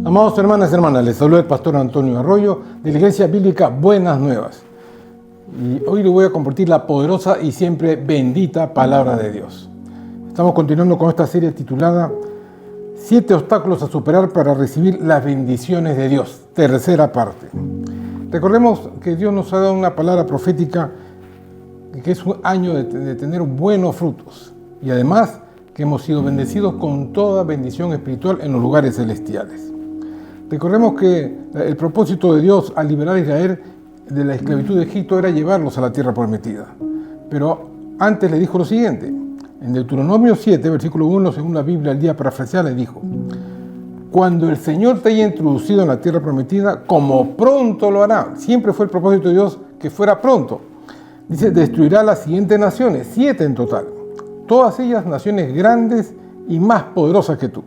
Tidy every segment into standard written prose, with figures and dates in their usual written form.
Amados hermanas y hermanas, les saluda el pastor Antonio Arroyo de la Iglesia Bíblica Buenas Nuevas. Y hoy les voy a compartir la poderosa y siempre bendita palabra de Dios. Estamos continuando con esta serie titulada 7 obstáculos a superar para recibir las bendiciones de Dios, tercera parte. Recordemos que Dios nos ha dado una palabra profética que es un año de tener buenos frutos y además que hemos sido bendecidos con toda bendición espiritual en los lugares celestiales. Recordemos que el propósito de Dios al liberar a Israel de la esclavitud de Egipto era llevarlos a la tierra prometida. Pero antes le dijo lo siguiente. En Deuteronomio 7, versículo 1, según la Biblia al día parafraseada, le dijo: cuando el Señor te haya introducido en la tierra prometida, como pronto lo hará. Siempre fue el propósito de Dios que fuera pronto. Dice, destruirá las siguientes naciones, 7 en total. Todas ellas naciones grandes y más poderosas que tú.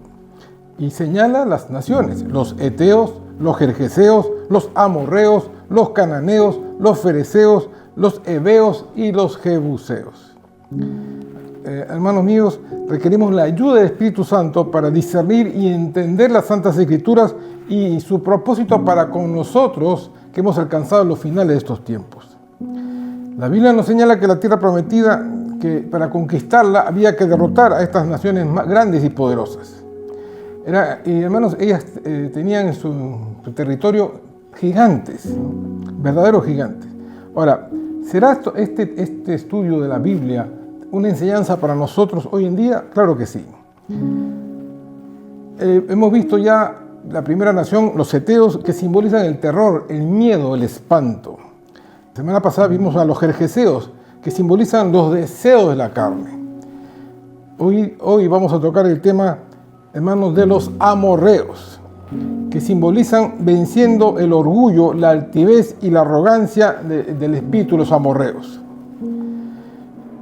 Y señala las naciones: los heteos, los gergeseos, los amorreos, los cananeos, los fereceos, los heveos y los jebuseos. Hermanos míos, requerimos la ayuda del Espíritu Santo para discernir y entender las Santas Escrituras y su propósito para con nosotros que hemos alcanzado los finales de estos tiempos. La Biblia nos señala que la tierra prometida, que para conquistarla había que derrotar a estas naciones más grandes y poderosas. Y hermanos, ellas tenían en su territorio gigantes, verdaderos gigantes. Ahora, ¿será este estudio de la Biblia una enseñanza para nosotros hoy en día? Claro que sí. Hemos visto ya la primera nación, los heteos, que simbolizan el terror, el miedo, el espanto. La semana pasada vimos a los gergeseos, que simbolizan los deseos de la carne. Hoy vamos a tocar el tema, hermanos, de los amorreos, que simbolizan venciendo el orgullo, la altivez y la arrogancia del espíritu de los amorreos.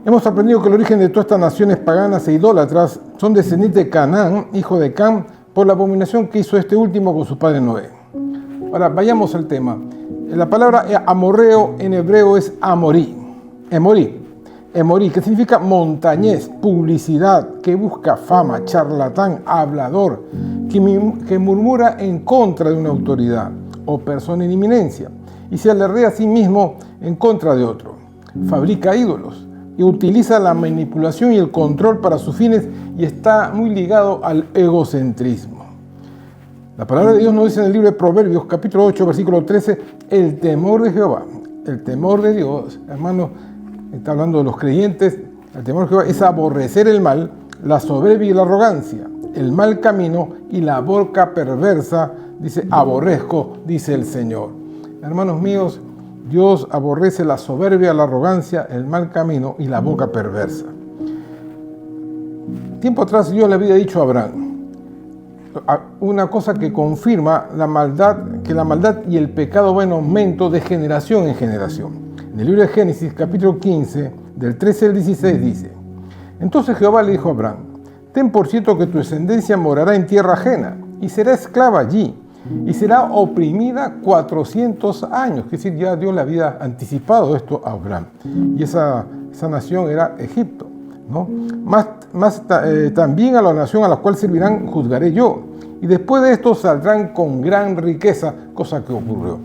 Hemos aprendido que el origen de todas estas naciones paganas e idólatras son descendientes de Canaán, hijo de Cam, por la abominación que hizo este último con su padre Noé. Ahora, vayamos al tema. La palabra amorreo en hebreo es amorí, que significa montañés, publicidad, que busca fama, charlatán, hablador, que murmura en contra de una autoridad o persona en inminencia y se alardea a sí mismo en contra de otro. Fabrica ídolos y utiliza la manipulación y el control para sus fines y está muy ligado al egocentrismo. La palabra de Dios nos dice en el libro de Proverbios, capítulo 8, versículo 13, el temor de Jehová, el temor de Dios, hermano, está hablando de los creyentes. El temor de Jehová es aborrecer el mal, la soberbia y la arrogancia, el mal camino y la boca perversa, dice, aborrezco, dice el Señor. Hermanos míos, Dios aborrece la soberbia, la arrogancia, el mal camino y la boca perversa. Tiempo atrás Dios le había dicho a Abraham una cosa que confirma que la maldad y el pecado va en aumento de generación en generación. En el libro de Génesis, capítulo 15, del 13 al 16, dice: entonces Jehová le dijo a Abraham: ten por cierto que tu descendencia morará en tierra ajena, y será esclava allí, y será oprimida 400 años. Es decir, ya Dios le había anticipado esto a Abraham. Y esa nación era Egipto, ¿no? También a la nación a la cual servirán juzgaré yo, y después de esto saldrán con gran riqueza, cosa que ocurrió.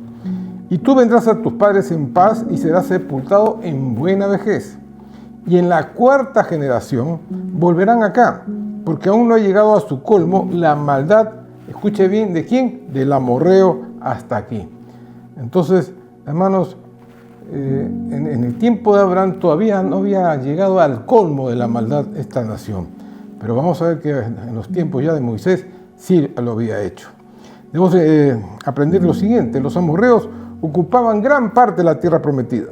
Y tú vendrás a tus padres en paz y serás sepultado en buena vejez. Y en la 4ª generación volverán acá, porque aún no ha llegado a su colmo la maldad, escuche bien, ¿de quién? Del amorreo hasta aquí. Entonces, hermanos, en el tiempo de Abraham todavía no había llegado al colmo de la maldad esta nación. Pero vamos a ver que en los tiempos ya de Moisés sí lo había hecho. Debemos aprender lo siguiente: los amorreos ocupaban gran parte de la tierra prometida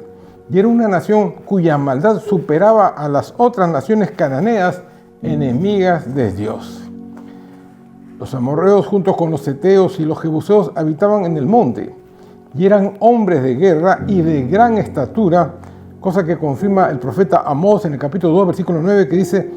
y era una nación cuya maldad superaba a las otras naciones cananeas enemigas de Dios. Los amorreos, junto con los heteos y los jebuseos, habitaban en el monte y eran hombres de guerra y de gran estatura, cosa que confirma el profeta Amós en el capítulo 2, versículo 9, que dice: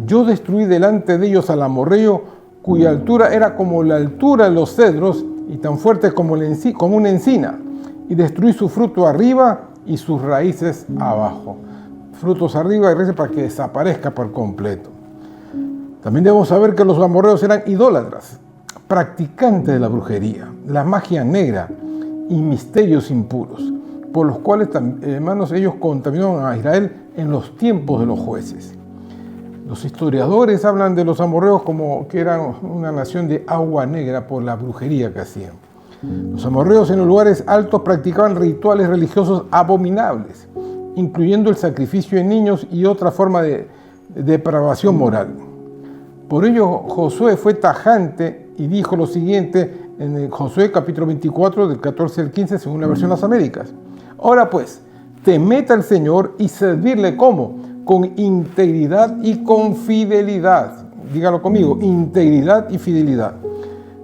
yo destruí delante de ellos al amorreo, cuya altura era como la altura de los cedros y tan fuerte como una encina, y destruí su fruto arriba y sus raíces abajo. Frutos arriba y raíces para que desaparezca por completo. También debemos saber que los amorreos eran idólatras. practicantes de la brujería, la magia negra y misterios impuros, por los cuales, hermanos, ellos contaminaron a Israel en los tiempos de los jueces. Los historiadores hablan de los amorreos como que eran una nación de agua negra por la brujería que hacían. Los amorreos en los lugares altos practicaban rituales religiosos abominables, incluyendo el sacrificio de niños y otra forma de depravación moral. Por ello, Josué fue tajante y dijo lo siguiente en Josué capítulo 24, del 14 al 15, según la versión de las Américas. Ahora pues, temed al Señor y servirle ¿cómo? Con integridad y con fidelidad. Dígalo conmigo, integridad y fidelidad.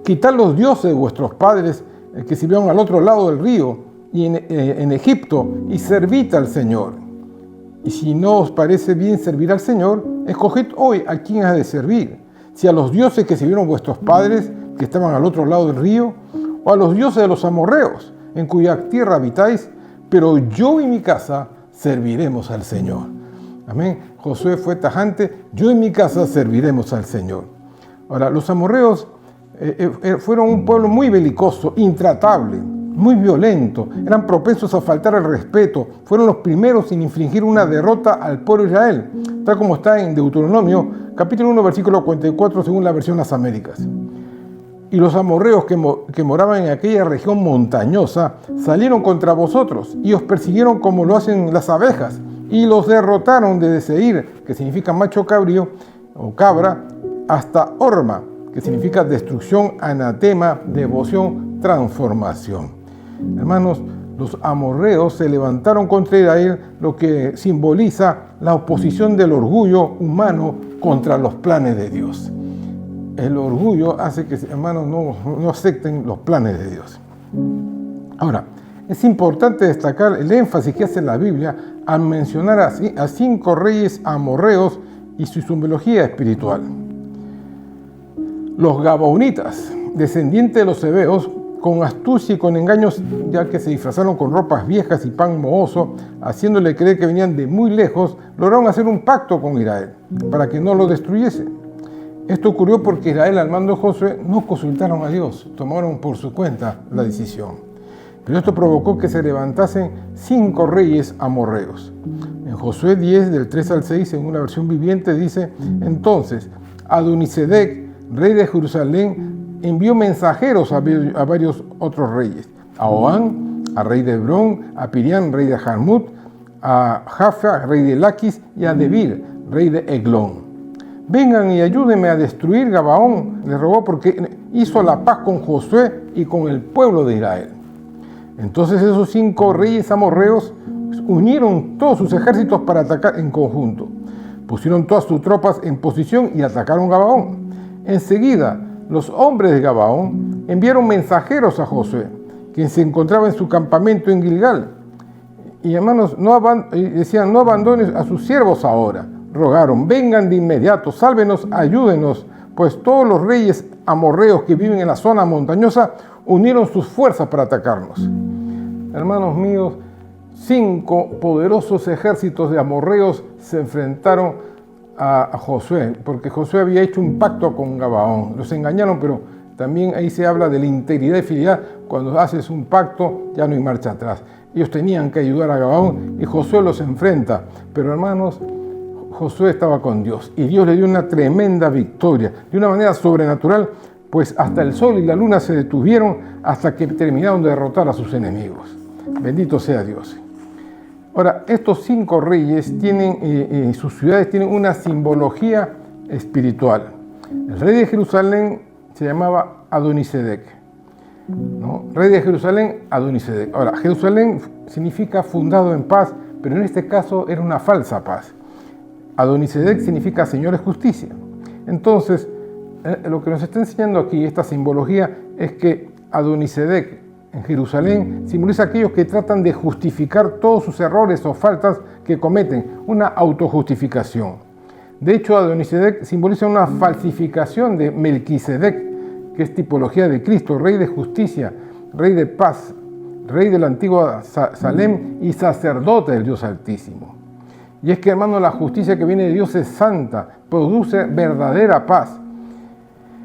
Quitad los dioses de vuestros padres que sirvieron al otro lado del río y en Egipto y servid al Señor. Y si no os parece bien servir al Señor, escoged hoy a quién has de servir, si a los dioses que sirvieron vuestros padres que estaban al otro lado del río, o a los dioses de los amorreos, en cuya tierra habitáis, pero yo y mi casa serviremos al Señor. Amén. Josué fue tajante, yo y mi casa serviremos al Señor. Ahora, los amorreos fueron un pueblo muy belicoso, intratable, muy violento, eran propensos a faltar el respeto, fueron los primeros en infligir una derrota al pueblo de Israel, tal como está en Deuteronomio, capítulo 1, versículo 44, según la versión de las Américas. Y los amorreos que moraban en aquella región montañosa salieron contra vosotros y os persiguieron como lo hacen las abejas y los derrotaron desde Seir, que significa macho cabrío o cabra, hasta Horma, que significa destrucción, anatema, devoción, transformación. Hermanos, los amorreos se levantaron contra Israel, lo que simboliza la oposición del orgullo humano contra los planes de Dios. El orgullo hace que, hermanos, no acepten los planes de Dios. Ahora, es importante destacar el énfasis que hace la Biblia al mencionar a 5 reyes amorreos y su simbología espiritual. Los gabaonitas, descendientes de los heveos, con astucia y con engaños, ya que se disfrazaron con ropas viejas y pan mohoso, haciéndole creer que venían de muy lejos, lograron hacer un pacto con Israel para que no lo destruyese. Esto ocurrió porque Israel, al mando de Josué, no consultaron a Dios, tomaron por su cuenta la decisión. Pero esto provocó que se levantasen 5 reyes amorreos. En Josué 10, del 3 al 6, según la versión viviente, dice: entonces Adonisedec, rey de Jerusalén, envió mensajeros a varios otros reyes, a Oán, a rey de Hebrón, a Pirián, rey de Jarmut, a Jafa, rey de Laquis, y a Debir, rey de Eglón. Vengan y ayúdenme a destruir Gabaón, les rogó, porque hizo la paz con Josué y con el pueblo de Israel. Entonces esos 5 reyes amorreos unieron todos sus ejércitos para atacar en conjunto. Pusieron todas sus tropas en posición y atacaron Gabaón. Enseguida, los hombres de Gabaón enviaron mensajeros a Josué, quien se encontraba en su campamento en Gilgal. Y hermanos, decían, no abandones a sus siervos ahora. Rogaron, vengan de inmediato, sálvenos, ayúdenos, pues todos los reyes amorreos que viven en la zona montañosa unieron sus fuerzas para atacarnos. Hermanos míos, 5 poderosos ejércitos de amorreos se enfrentaron a Josué, porque Josué había hecho un pacto con Gabaón. Los engañaron, pero también ahí se habla de la integridad y fidelidad. Cuando haces un pacto, ya no hay marcha atrás. Ellos tenían que ayudar a Gabaón y Josué los enfrenta. Pero hermanos, Josué estaba con Dios y Dios le dio una tremenda victoria, de una manera sobrenatural, pues hasta el sol y la luna se detuvieron hasta que terminaron de derrotar a sus enemigos. Bendito sea Dios. Ahora, estos 5 reyes tienen, sus ciudades tienen una simbología espiritual. El rey de Jerusalén se llamaba Adonisedec, ¿no? Rey de Jerusalén, Adonisedec. Ahora, Jerusalén significa fundado en paz, pero en este caso era una falsa paz. Adonisedec significa Señor es justicia. Entonces, lo que nos está enseñando aquí esta simbología es que Adonisedec en Jerusalén simboliza a aquellos que tratan de justificar todos sus errores o faltas que cometen, una autojustificación. De hecho, Adonisedec simboliza una falsificación de Melquisedec, que es tipología de Cristo, rey de justicia, rey de paz, rey de la antigua Salem y sacerdote del Dios Altísimo. Y es que, hermano, la justicia que viene de Dios es santa, produce verdadera paz.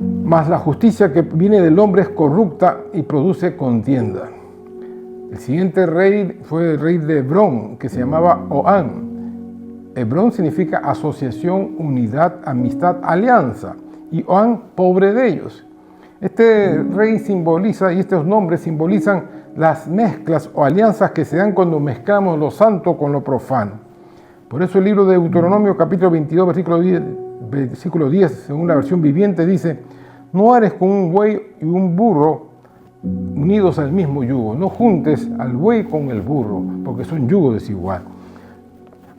mas la justicia que viene del hombre es corrupta y produce contienda. El siguiente rey fue el rey de Hebrón, que se llamaba Ohán. Hebrón significa asociación, unidad, amistad, alianza, y Ohán, pobre de ellos. Este rey simboliza, y estos nombres simbolizan las mezclas o alianzas que se dan cuando mezclamos lo santo con lo profano. Por eso el libro de Deuteronomio, capítulo 22, versículo 10, según la versión viviente, dice: no hares con un buey y un burro unidos al mismo yugo. No juntes al buey con el burro, porque son yugo desigual.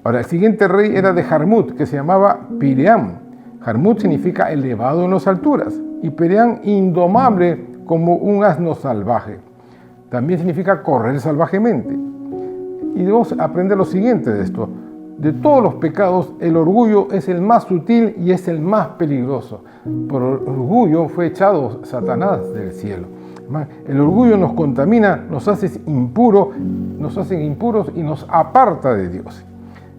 Ahora, el siguiente rey era de Jarmut, que se llamaba Piream. Jarmut significa elevado en las alturas, y Piream indomable como un asno salvaje. También significa correr salvajemente. Y debemos aprender lo siguiente de esto: de todos los pecados, el orgullo es el más sutil y es el más peligroso. Por orgullo fue echado Satanás del cielo. El orgullo nos contamina, nos hace impuros y nos aparta de Dios.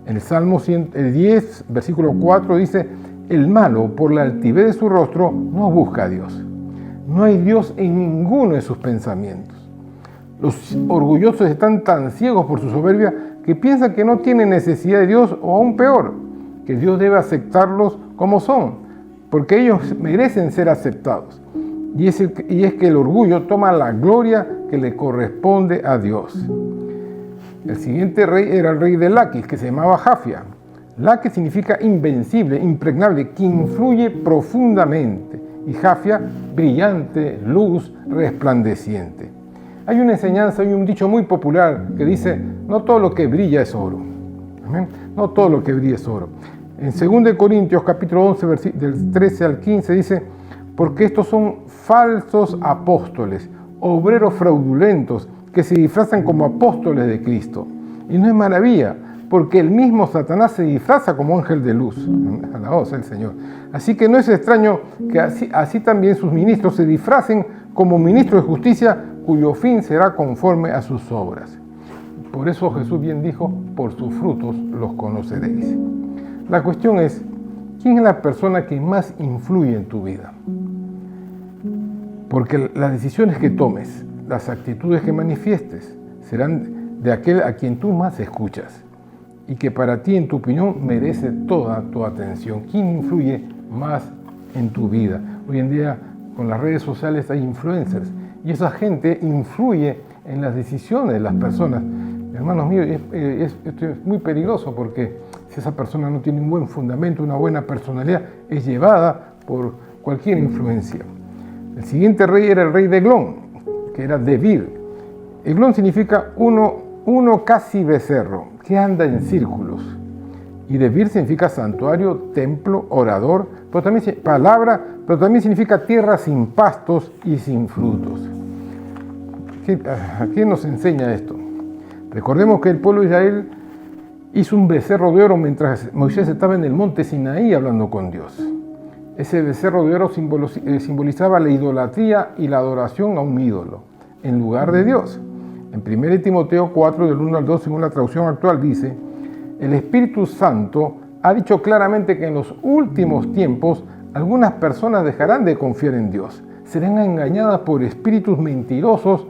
En el Salmo 10, versículo 4 dice: el malo, por la altivez de su rostro, no busca a Dios. No hay Dios en ninguno de sus pensamientos. Los orgullosos están tan ciegos por su soberbia que piensan que no tienen necesidad de Dios, o aún peor, que Dios debe aceptarlos como son, porque ellos merecen ser aceptados. Y es que el orgullo toma la gloria que le corresponde a Dios. El siguiente rey era el rey de Laquis, que se llamaba Jafia. Laquis significa invencible, impregnable, que influye profundamente. Y Jafia, brillante, luz, resplandeciente. Hay una enseñanza y un dicho muy popular que dice: no todo lo que brilla es oro. ¿Amén? No todo lo que brilla es oro. En 2 Corintios capítulo 11, del 13 al 15 dice: porque estos son falsos apóstoles, obreros fraudulentos, que se disfrazan como apóstoles de Cristo. Y no es maravilla, porque el mismo Satanás se disfraza como ángel de luz. Alabado sea el Señor. Así que no es extraño que así también sus ministros se disfracen como ministros de justicia, cuyo fin será conforme a sus obras. Por eso Jesús bien dijo: por sus frutos los conoceréis. La cuestión es: ¿quién es la persona que más influye en tu vida? Porque las decisiones que tomes, las actitudes que manifiestes, serán de aquel a quien tú más escuchas y que para ti, en tu opinión, merece toda tu atención. ¿Quién influye más en tu vida? Hoy en día, con las redes sociales hay influencers y esa gente influye en las decisiones de las personas. Hermanos míos, esto es muy peligroso, porque si esa persona no tiene un buen fundamento, una buena personalidad, es llevada por cualquier influencia. El siguiente rey era el rey de Eglón, que era Debir. Eglón significa uno casi becerro, que anda en círculos. Y Debir significa santuario, templo, orador, pero también palabra, pero también significa tierra sin pastos y sin frutos. ¿A qué nos enseña esto? Recordemos que el pueblo de Israel hizo un becerro de oro mientras Moisés estaba en el monte Sinaí hablando con Dios. Ese becerro de oro simbolizaba la idolatría y la adoración a un ídolo, en lugar de Dios. En 1 Timoteo 4, del 1 al 2, según la traducción actual, dice: el Espíritu Santo ha dicho claramente que en los últimos tiempos algunas personas dejarán de confiar en Dios, serán engañadas por espíritus mentirosos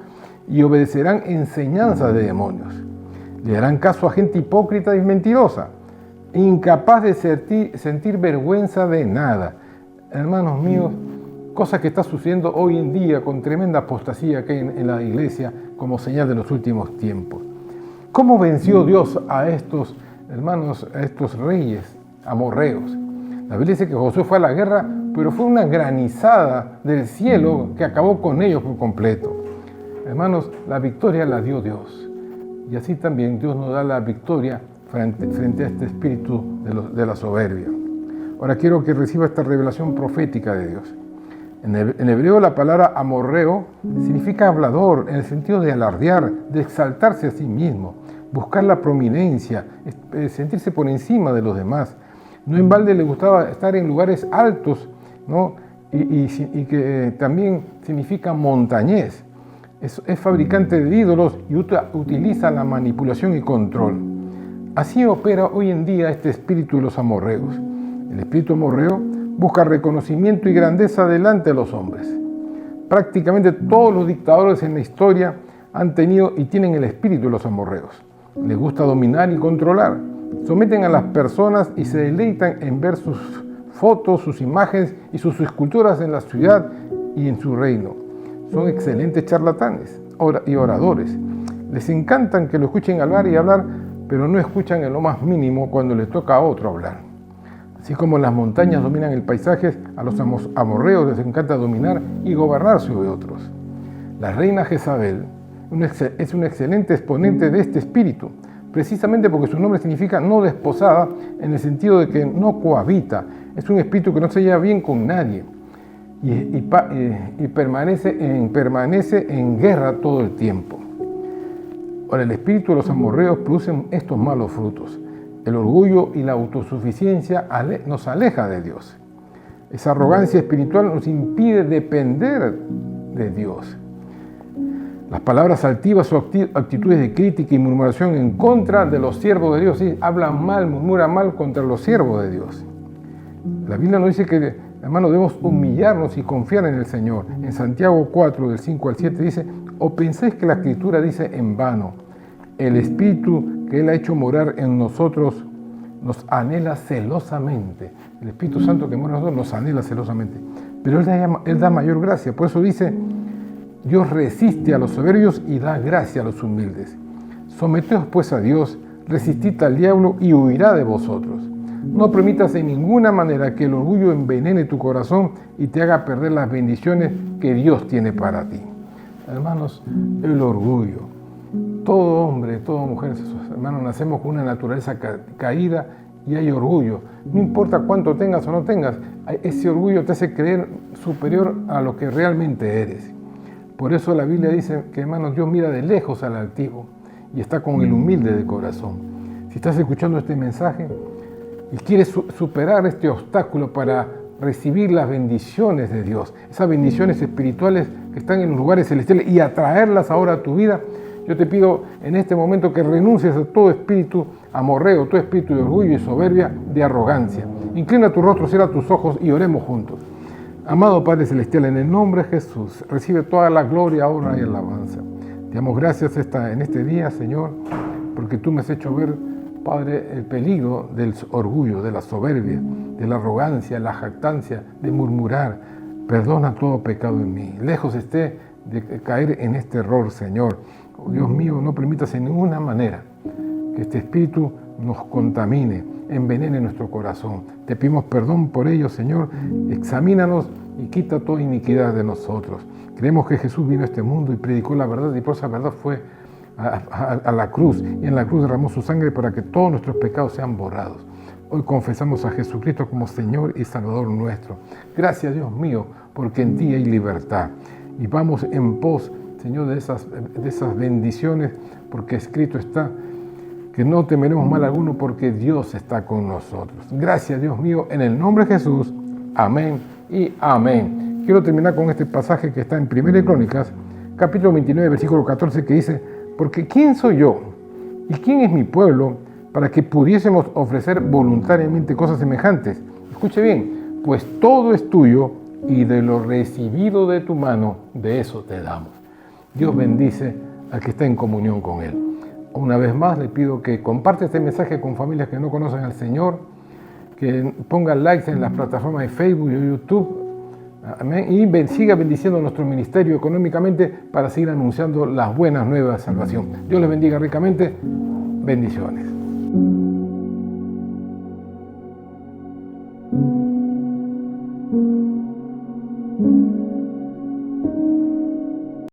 y obedecerán enseñanzas de demonios. Le darán caso a gente hipócrita y mentirosa, incapaz de sentir vergüenza de nada. Hermanos míos, cosa que está sucediendo hoy en día con tremenda apostasía que hay en la iglesia como señal de los últimos tiempos. ¿Cómo venció Dios a estos hermanos, a estos reyes amorreos? La Biblia dice que Josué fue a la guerra, pero fue una granizada del cielo que acabó con ellos por completo. Hermanos, la victoria la dio Dios. Y así también Dios nos da la victoria frente a este espíritu de la soberbia. Ahora quiero que reciba esta revelación profética de Dios. En hebreo la palabra amorreo significa hablador, en el sentido de alardear, de exaltarse a sí mismo, buscar la prominencia, sentirse por encima de los demás. No en balde le gustaba estar en lugares altos, ¿no? y que también significa montañés. Es fabricante de ídolos y utiliza la manipulación y control. Así opera hoy en día este espíritu de los amorreos. El espíritu amorreo busca reconocimiento y grandeza delante de los hombres. Prácticamente todos los dictadores en la historia han tenido y tienen el espíritu de los amorreos. Les gusta dominar y controlar. Someten a las personas y se deleitan en ver sus fotos, sus imágenes y sus esculturas en la ciudad y en su reino. Son excelentes charlatanes y oradores. Les encantan que lo escuchen hablar y hablar, pero no escuchan en lo más mínimo cuando les toca a otro hablar. Así como las montañas dominan el paisaje, a los amorreos les encanta dominar y gobernar sobre otros. La reina Jezabel es un excelente exponente de este espíritu, precisamente porque su nombre significa no desposada, en el sentido de que no cohabita. Es un espíritu que no se lleva bien con nadie y permanece en guerra todo el tiempo. Ahora, el espíritu de los amorreos producen estos malos frutos. El orgullo y la autosuficiencia nos aleja de Dios. Esa arrogancia espiritual nos impide depender de Dios. Las palabras altivas o actitudes de crítica y murmuración en contra de los siervos de Dios, ¿sí? Hablan mal, murmuran mal contra los siervos de Dios. La Biblia nos dice que, hermanos, debemos humillarnos y confiar en el Señor. En Santiago 4, del 5 al 7 dice: ¿o pensáis que la Escritura dice en vano? El Espíritu que Él ha hecho morar en nosotros nos anhela celosamente. El Espíritu Santo que mora en nosotros nos anhela celosamente. Pero Él da mayor gracia. Por eso dice: Dios resiste a los soberbios y da gracia a los humildes. Someteos pues a Dios, resistid al diablo y huirá de vosotros. No permitas en ninguna manera que el orgullo envenene tu corazón y te haga perder las bendiciones que Dios tiene para ti. Hermanos, el orgullo. Todo hombre, toda mujer, hermanos, nacemos con una naturaleza caída y hay orgullo. No importa cuánto tengas o no tengas, ese orgullo te hace creer superior a lo que realmente eres. Por eso la Biblia dice que, hermanos, Dios mira de lejos al altivo y está con el humilde de corazón. Si estás escuchando este mensaje y quieres superar este obstáculo para recibir las bendiciones de Dios, esas bendiciones espirituales que están en los lugares celestiales, y atraerlas ahora a tu vida, yo te pido en este momento que renuncies a todo espíritu amorreo, todo espíritu de orgullo y soberbia, de arrogancia. Inclina tu rostro, cierra tus ojos y oremos juntos. Amado Padre Celestial, en el nombre de Jesús, recibe toda la gloria, honra y alabanza. Te damos gracias en este día, Señor, porque tú me has hecho ver, Padre, el peligro del orgullo, de la soberbia, de la arrogancia, la jactancia, de murmurar. Perdona todo pecado en mí. Lejos esté de caer en este error, Señor. Oh, Dios mío, no permitas en ninguna manera que este espíritu nos contamine, envenene nuestro corazón. Te pedimos perdón por ello, Señor. Examínanos y quita toda iniquidad de nosotros. Creemos que Jesús vino a este mundo y predicó la verdad, y por esa verdad fue a la cruz, y en la cruz derramó su sangre para que todos nuestros pecados sean borrados. Hoy confesamos a Jesucristo como Señor y Salvador nuestro. Gracias, Dios mío, porque en ti hay libertad. Y vamos en pos, Señor, de esas bendiciones, porque escrito está que no temeremos mal alguno porque Dios está con nosotros. Gracias, Dios mío, en el nombre de Jesús. Amén y amén. Quiero terminar con este pasaje que está en 1 Crónicas, capítulo 29, versículo 14, que dice: porque ¿quién soy yo y quién es mi pueblo para que pudiésemos ofrecer voluntariamente cosas semejantes? Escuche bien, pues todo es tuyo y de lo recibido de tu mano, de eso te damos. Dios bendice al que está en comunión con Él. Una vez más le pido que comparte este mensaje con familias que no conocen al Señor, que pongan likes en las plataformas de Facebook y YouTube. Amén. Y siga bendiciendo nuestro ministerio económicamente para seguir anunciando las buenas nuevas de salvación. Dios les bendiga ricamente. Bendiciones.